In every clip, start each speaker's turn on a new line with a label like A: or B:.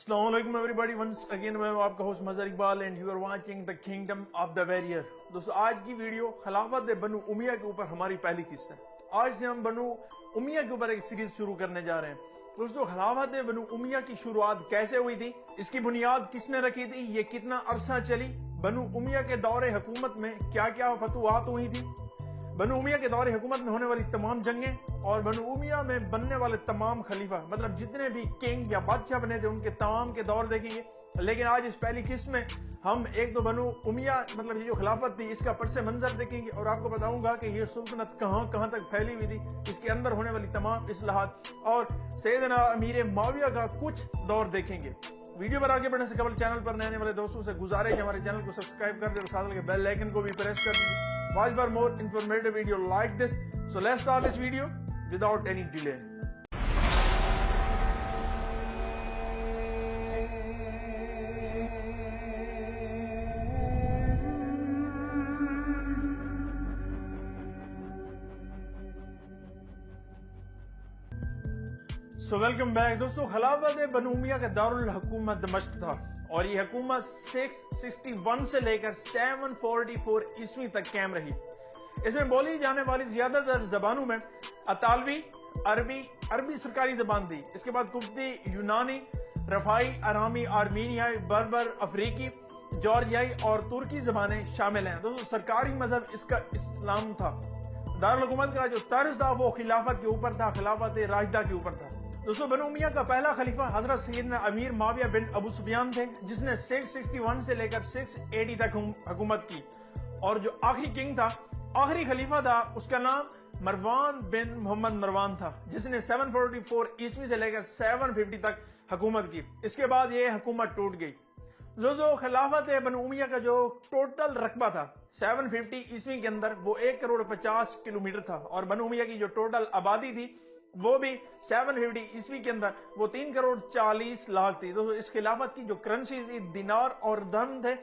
A: अस्सलाम वालेकुम everybody, once again मैं आपका host Mazhar Iqbal and you are watching the Kingdom of the Warrior. दोस्तों, आज की वीडियो खिलाफत बनु उमैया के ऊपर हमारी पहली किस्त है। आज से हम बनु उमैया के ऊपर एक सीरीज शुरू करने जा रहे हैं। दोस्तों, खिलाफत बनु उमैया की शुरुआत कैसे हुई थी, इसकी बुनियाद किसने रखी थी, ये कितना अरसा चली, बनु उमैया के दौरे हुकूमत में क्या क्या फतवात हुई थी, बनु उमैया के दौरे हुकूमत में होने वाली तमाम जंगें और बनु उमैया में बनने वाले तमाम खलीफा, मतलब जितने भी किंग या बादशाह बने थे उनके तमाम के दौर देखेंगे। लेकिन आज इस पहली किस्त में हम एक तो बनु उमैया मतलब ये जो खिलाफत थी इसका पस मंजर देखेंगे और आपको बताऊंगा कि ये सुल्तनत कहां कहां तक फैली हुई थी, इसके अंदर होने वाली तमाम इस्लाहात और सैयदना अमीर मुआविया का कुछ दौर देखेंगे। वीडियो पर आगे बढ़ने से कबल चैनल पर नए आने वाले दोस्तों से गुजारिश है हमारे चैनल को सब्सक्राइब कर दे और साथ में बेल आइकन को भी प्रेस कर दीजिए। Watch for more informative video like this. So let's start this video without any delay. So welcome back दोस्तों। खिलाफत बनु उमैया का दारुल हुकूमत दमिश्क था और ये हुकूमत 661 से लेकर 744 ईस्वी तक कायम रही। इसमें बोली जाने वाली ज्यादातर जबानों में अतालवी, अरबी सरकारी जबान थी। इसके बाद कुब्ती, यूनानी, रफाई, अरामी, आर्मीनियाई, बर्बर, अफ्रीकी, जॉर्जियाई और तुर्की जबानें शामिल हैं। दोस्तों, सरकारी मजहब इसका इस्लाम था। दारुल हुकूमत का जो तर्ज था वो खिलाफत के ऊपर था, खिलाफत राशिदा के ऊपर था। दोस्तों, बनु उमैया का पहला खलीफा हजरत सैयदना अमीर मुआविया बिन अबू सुफियान थे, जिसने 661 से लेकर 680 तक हुकूमत की। और जो आखिरी किंग था, आखिरी खलीफा था, उसका नाम मरवान बिन मोहम्मद मरवान था, जिसने 744 ईस्वी से लेकर 750 तक हुकूमत की। इसके बाद ये हुकूमत टूट गई। जो खिलाफत बनु उमैया का जो टोटल रकबा था 750 ईस्वी के अंदर वो 1 करोड़ 50 किलोमीटर था और बनु उमैया की जो टोटल आबादी थी वो भी 750 ईस्वी के अंदर वो 3 करोड़ 40 लाख थी। दोस्तों, इस खिलाफत की जो करेंसी थी दिनार और दरहम थे।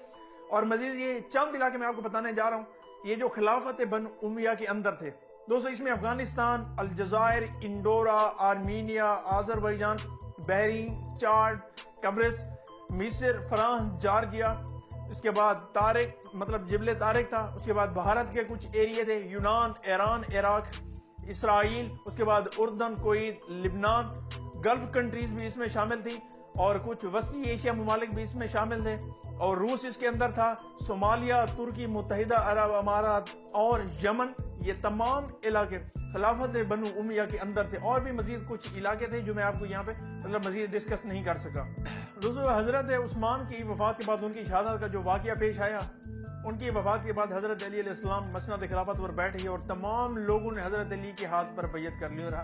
A: और मजीद ये चंद इलाके मैं आपको बताने जा रहा हूं, ये जो खिलाफत बनु उमैया के अंदर थे। दोस्तों, इसमें अफगानिस्तान, अलजायर, इंडोरा, आर्मीनिया, आजरबैजान, बहरीन, चाड, कब्रिस, मिस्र, फ्रांस, जॉर्जिया, इसके बाद तारिक मतलब जिबले तारिक था, उसके बाद भारत के कुछ एरिया थे, यूनान, ईरान, इराक, इसराइल, उसके बाद उर्दन, कुवैत, लिबनान, गल्फ कंट्रीज भी इसमें शामिल थी और कुछ वस्ती एशिया मुमालिक भी इसमें शामिल थे और रूस इसके अंदर था, सोमालिया, तुर्की, मुत्तहिदा अरब अमारात और यमन, ये तमाम इलाके खिलाफत बनु उमैया के अंदर थे। और भी मजीद कुछ इलाके थे जो मैं आपको यहाँ पे मतलब मजीद डिस्कस नहीं कर सका। दोस्तों, हजरत उस्मान की वफात के बाद उनकी शहादत का जो वाकया पेश आया, उनकी वफात के बाद हजरत अली अलैहिस्सलाम मसनद खिलाफत पर बैठे और तमाम लोगों ने हजरत अली के हाथ पर बैयत कर ली और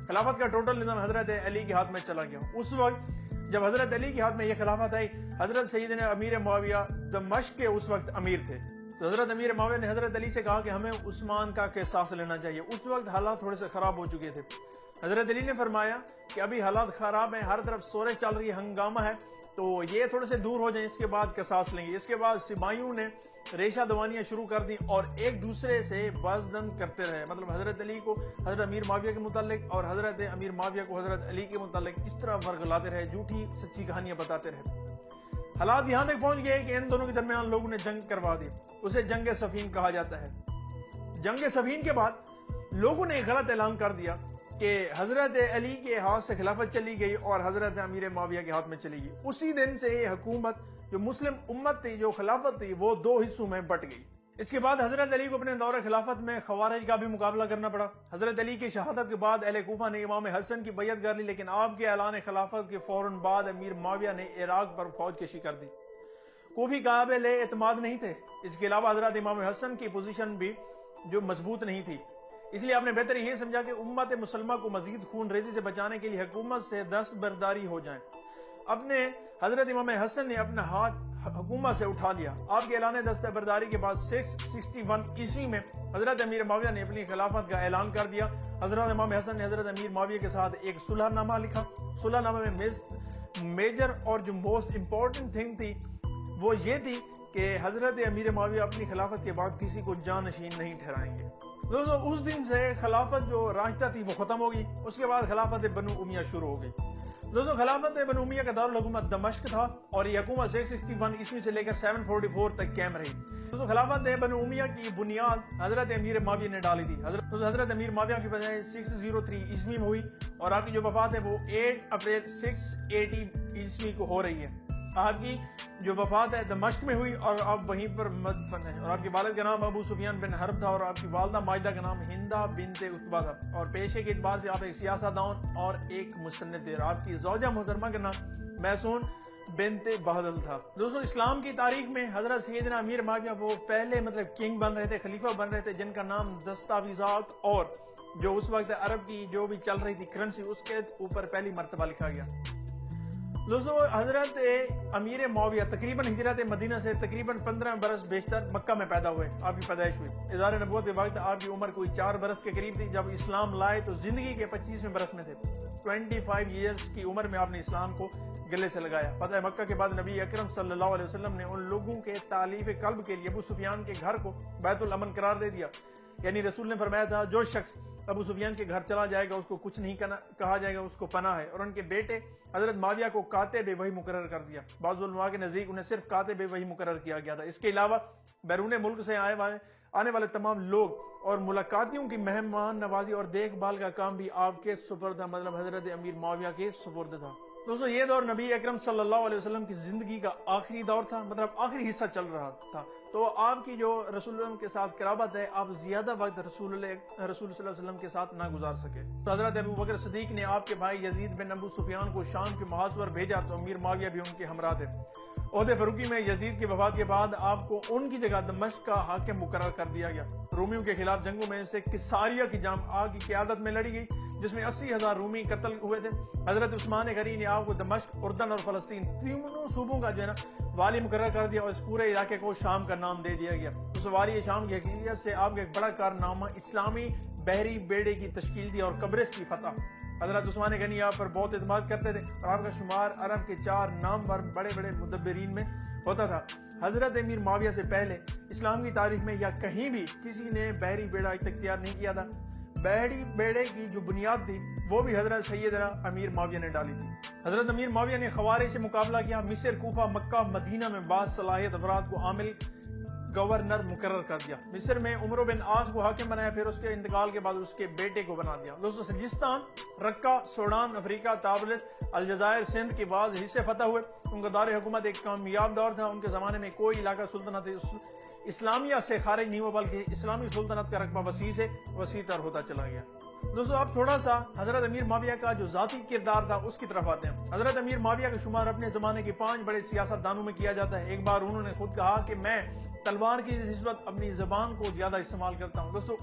A: खिलाफत का टोटल निजाम हजरत अली के हाथ में चला गया। उस वक्त जब हजरत अली के हाथ में यह खिलाफत आई, हजरत सैयदना अमीर मुआविया दमिश्क के उस वक्त अमीर थे। तो हजरत अमीर मुआविया ने हजरत अली से कहा कि हमें उस्मान का किसास लेना चाहिए। उस वक्त हालात थोड़े से खराब हो चुके थे। हजरत अली ने फरमाया कि अभी हालात खराब है, हर तरफ सोरे चल रही है, हंगामा है, तो ये थोड़े से दूर हो जाएं, इसके बाद किसास लेंगे। इसके बाद सिपाहियों ने रेशा दवानियां शुरू कर दी और एक दूसरे से बजदन करते रहे। मतलब हजरत अली को हजरत अमीर मुआविया के मुतालिक और हजरत अमीर मुआविया को हजरत अली के मुतालिक इस तरह वर्गलाते रहे, झूठी सच्ची कहानियां बताते रहे। हालात यहां तक पहुंच गए कि इन दोनों के दरमियान लोगों ने जंग करवा दी। उसे जंग सफीन कहा जाता है। जंग सफीन के बाद लोगों ने गलत ऐलान कर दिया कि हजरत अली के हाथ से खिलाफत चली गई और हजरत अमीर मुआविया के हाथ में चली गई। उसी दिन से ये हुकूमत जो मुस्लिम उम्मत थी, जो खिलाफत थी, वो 2 हिस्सों में बट गई। इसके बाद हजरत अली को अपने दौरे खिलाफत में खवारिज का भी मुकाबला करना पड़ा। हजरत अली की शहादत के बाद अहले कूफा ने इमाम हसन की बैयत कर ली, लेकिन आपके ऐलान खिलाफत के फौरन बाद अमीर मुआविया ने इराक पर फौज कशी कर दी। कूफी काबिल एतमाद नहीं थे। इसके अलावा हजरत इमाम हसन की पोजीशन भी जो मजबूत नहीं थी, इसलिए आपने बेहतर यह समझा कि उम्मत मुसलमा को मजीद खून रेजी से बचाने के लिए हुकूमत से दस्तबरदारी हो जाए। अपने हजरत इमाम हसन ने अपना हाथ हुकूमत से उठा लिया। आपके ऐलान दस्तबरदारी के बाद 661 ईस्वी में हजरत अमीर मुआविया ने अपनी खिलाफत का ऐलान कर दिया। हजरत इमाम हसन ने हजरत अमीर मुआविया के साथ एक सुलहनामा लिखा। सुलहनामे में मेजर और जो मोस्ट इंपॉर्टेंट थिंग थी वो ये थी कि हजरत अमीर मुआविया अपनी खिलाफत के बाद किसी को जानशीन नहीं ठहराएंगे। दोस्तों, उस दिन से खिलाफत जो राशिदा थी वो खत्म हो गई। उसके बाद खिलाफत बनु उमैया शुरू हो गई। दोस्तों खिलाफत बनु उमैया का दारुल हुकूमत दमश्क था और ये हुकूमत 661 ईस्वी से लेकर 744 तक कायम रही। दोस्तों खिलाफत बनु उमैया की बुनियाद हजरत अमीर माविया ने डाली थी। हजरत अमीर माविया की बजाय 603 ईस्वी में हुई और आपकी जो वफात है वो 8 अप्रैल 680 ईस्वी को हो रही है। आपकी जो वफात है दमश्क में हुई और आप वहीं पर मदफन है। और आपके वालिद का नाम अबू सुफियान बिन हर्ब था और आपकी वालदा माजिदा का नाम हिंदा बिनते उतबा था। और पेशे के एतबार से आप एक सियासतदान और एक मुसन्निफ थे। आपकी ज़ौजा मोहतरमा का नाम मैसून बिनते बहदल था। दोस्तों इस्लाम की तारीख में हजरत सैयदना अमीर माविया वो पहले किंग बन रहे थे, खलीफा बन रहे थे, जिनका नाम दस्तावेज़ात और जो उस वक्त अरब की जो भी चल रही थी करेंसी उसके ऊपर पहली मर्तबा लिखा गया। दोस्तों हजरत अमीर माविया तकरीबन हिजरत मदीना से तकरीबन 15 बरस बेशतर मक्का में पैदा हुए। आपकी पैदाइश हुई इज़ार नबूवत के वक्त आपकी उम्र कोई 4 बरस के करीब थी। जब इस्लाम लाए तो जिंदगी के 25वें बरस में थे। 25 ईयर्स की उम्र में आपने इस्लाम को गले से लगाया। फतह मक्का के बाद नबी अकरम सल्लल्लाहु अलैहि वसल्लम ने उन लोगों के तालीफ कल्ब के लिए अबू सुफियान के घर को बैतुल अमन करार दे दिया। यानी रसूल ने फरमाया था जो शख्स अबू सुफियान के घर चला जाएगा उसको कुछ नहीं कहा जाएगा, उसको पनाह है। और उनके बेटे हजरत माविया को कातिब वही मुकर्रर कर दिया। बाज़ उलमा के नजदीक उन्हें सिर्फ कातिब वही मुकर्रर किया गया था। इसके अलावा बैरून मुल्क से आने वाले तमाम लोग और मुलाकातियों की मेहमान नवाजी और देखभाल का काम भी आपके सुपुर्द था, मतलब हजरत अमीर माविया के सुपुर्द था। दोस्तों ये दौर नबी अकरम सल्लल्लाहु अलैहि वसल्लम की जिंदगी का आखिरी दौर था, मतलब आखिरी हिस्सा चल रहा था। तो आपकी जो रसूल के साथ कराबत है, आप ज्यादा वक्त रसूल सल्लल्लाहु अलैहि वसल्लम के साथ ना गुजार सके। तो हजरत अबू बकर सिद्दीक ने आपके भाई यजीद बिन अबू सुफियान को शाम के महाज पर भेजा तो अमीर माविया भी उनके हमरा थे। ओहदे फरूकी में यजीद की वफात के बाद आपको उनकी जगह दमश्क का हाकिम मुकर्रर कर दिया गया। रोमियों के खिलाफ जंगों में से किसारिया की जंग आपकी क़यादत में लड़ी गई जिसमें 80,000 रूमी कत्ल हुए थे। हजरत उस्मान गनी ने आपको दमश्क, उर्दन और फलस्तीन तीनों सूबों का जो है ना वाली मुकर्रर कर दिया और इस पूरे इलाके को शाम का नाम दे दिया गया। उस वाली शाम की हकीकत से आपका एक बड़ा कारनामा इस्लामी बहरी बेड़े की तश्कील दी और कब्रिस की फतह। हजरत उस्मान गनी आप पर बहुत एतमाद करते थे और आपका शुमार अरब के 4 नामवर बड़े बड़े मुदब्बिरीन में होता था। हजरत अमीर माविया से पहले इस्लाम की तारीख में या कहीं भी किसी ने बहरी बेड़ा इख्तियार नहीं किया था। बहरी बेड़े की जो बुनियाद थी वो भी हजरत सैयदना अमीर माविया ने डाली थी। हजरत अमीर माविया ने खवारिज से मुकाबला किया। मिस्र, कूफा, मक्का, मदीना में बास सलाहियत अफराद को आमिल गवर्नर मुकर्रर कर दिया। मिस्र में उमर बिन आस को हाकिम बनाया, फिर उसके इंतकाल के बाद उसके बेटे को बना दिया। दोस्तों सजिस्तान, रक्का, सूडान, अफ्रीका, ताबलिस, अलजायर, सिंध के बाद हिस्से फतह हुए। उनका दार हुकूमत एक कामयाब दौर था। उनके जमाने में कोई इलाका सुल्तनत इस्लामिया से खारिज नहीं हुआ बल्कि इस्लामी सुल्तनत का रकबा वसी से वसी तर होता चला गया। दोस्तों अब थोड़ा सा हजरत अमीर माविया का जो जाती किरदार था उसकी तरफ आते हैं। हजरत अमीर माविया का शुमार अपने जमाने के 5 बड़े सियासतदानों में किया जाता है। एक बार उन्होंने खुद कहा कि मैं तलवार की निस्बत अपनी जबान को ज्यादा इस्तेमाल करता हूँ। दोस्तों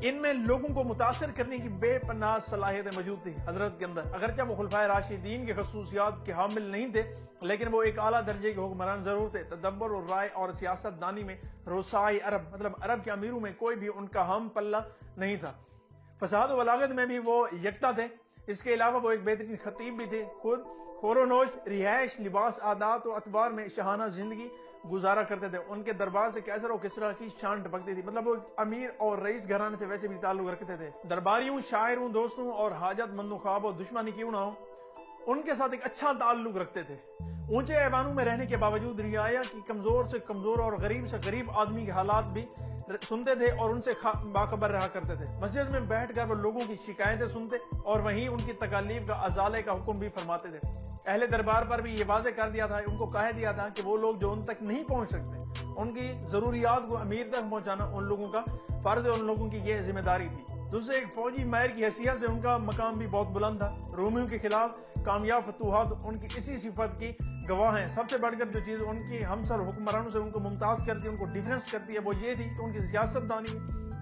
A: इनमें लोगों को मुतासर करने की बेपनाह सलाहियतें मौजूद थी हजरत के अंदर। अगरचे वो खुलफाए राशिदीन के खसूसियात के हामिल नहीं थे लेकिन वो एक आला दर्जे के हुक्मरान जरूर थे। तदब्बर और राय और सियासतदानी में रोसाई अरब, मतलब अरब के अमीरों में कोई भी उनका हम पल्ला नहीं था। फसाद व बलागत में भी वो यकता थे। इसके अलावा वो एक बेहतरीन खतीब भी थे। खुद खोरोनोश, रिहाइश, लिबास, आदात और अतबार में शहाना जिंदगी गुजारा करते थे। उनके दरबार से कैसर और किसरा की शान टपकती थी, मतलब वो अमीर और रईस घराने से वैसे भी ताल्लुक रखते थे। दरबारियों, शायरों, दोस्तों और हाजतमंदों ख्वाब और दुश्मनी क्यों ना हो, उनके साथ एक अच्छा ताल्लुक रखते थे। ऊंचे ऐवानों में रहने के बावजूद रियाया की कमजोर से कमजोर और गरीब से गरीब आदमी के हालात भी सुनते थे और उनसे बाखबर रहा करते थे। मस्जिद में बैठकर वो लोगों की शिकायतें सुनते और वहीं उनकी तकालीफ का अजाले का हुक्म भी फरमाते थे। अहले दरबार पर भी ये वाजे कर दिया था, उनको कह दिया था कि वो लोग जो उन तक नहीं पहुंच सकते उनकी जरूरियात को अमीर तक पहुंचाना उन लोगों का फर्ज है, उन लोगों की ये जिम्मेदारी थी। दूसरे एक फौजी माहिर की हैसियत से उनका मकाम भी बहुत बुलंद था। रोमियों के खिलाफ कामयाब फतूहात उनकी इसी सिफत की गवाह हैं। सबसे बढ़कर जो चीज उनकी हमसर हुक्मरानों से उनको मुमताज करती है, उनको डिफरेंस करती है, वो ये थी कि उनकी सियासतदानी,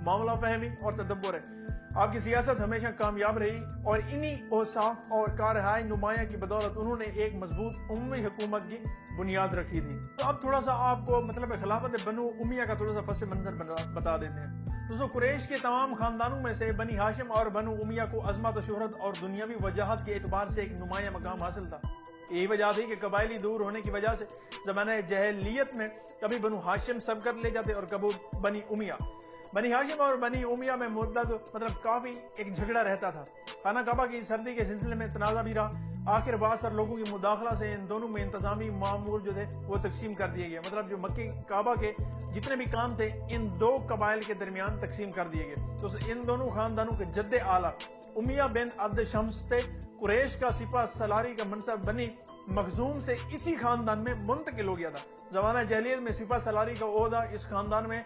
A: मामला फहमी और तदब्बर है। आपकी सियासत हमेशा कामयाब रही और इन्हीं औसाफ और कारहाय नुमाया की बदौलत उन्होंने एक मजबूत उम्मी हुकूमत की बुनियाद रखी थी। तो अब थोड़ा सा आपको मतलब खिलाफत बनु उमैया का थोड़ा सा पस मंजर बता देते हैं। दोस्तों कुरैश के तमाम खानदानों में से बनी हाशिम और बनु उमैया को अजमत और शोहरत और दुनियावी वजाहत के एतबार से एक नुमाया मकाम हासिल था। यही वजह थी कि कबायली दूर होने की वजह से जमाने जहलियत में कभी बनु हाशिम सबकर ले जाते और कभी बनी उमैया। बनी हाशिम और बनी उमैया में मुद्दत मतलब काफी एक झगड़ा रहता था। खाना काबा की सर्दी के सिलसिले में तनाजा भी रहा। آخر بعض سر لوگوں کی مداخلہ سے ان دونوں میں انتظامی معمور جو تھے وہ تقسیم کر دیے گئے. مطلب جو مکہ کعبہ کے جتنے بھی کام تھے ان دو قبائل کے درمیان تقسیم کر دیے گئے. تو ان دونوں خاندانوں کے جد اعلیٰ امیہ بن عبد شمس تھے. قریش کا سپہ سالاری کا منصب بنی مخزوم سے اسی خاندان میں منتقل ہو گیا تھا. زمانہ جاہلیت میں سپہ سالاری کا عہدہ اس خاندان میں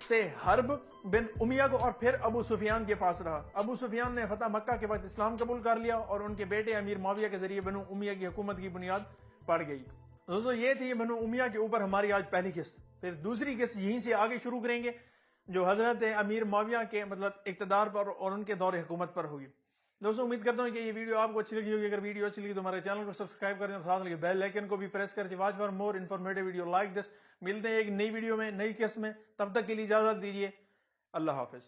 A: سے حرب بن امیہ کو اور پھر ابو سفیان کے پاس رہا. ابو سفیان نے فتح مکہ کے بعد اسلام قبول کر لیا اور ان کے بیٹے امیر معاویہ کے ذریعے بنو امیہ کی حکومت کی بنیاد پڑ گئی. دوستو یہ تھی بنو امیہ کے اوپر ہماری آج پہلی قسط. پھر دوسری قسط یہیں سے آگے شروع کریں گے جو حضرت امیر معاویہ کے اقتدار پر اور ان کے دور حکومت پر ہوگی. دوستو امید کرتا ہوں کہ یہ ویڈیو آپ کو اچھی لگی ہوگی. اگر ویڈیو اچھی لگی تو ہمارے چینل کو سبسکرائب کر دیں اور ساتھ لگے بیل آئیکن کو بھی پریس کر دیں. Watch for more informative video like this. ملتے ہیں ایک نئی ویڈیو میں نئی قسط میں. تب تک کے لیے اجازت دیجیے. اللہ حافظ.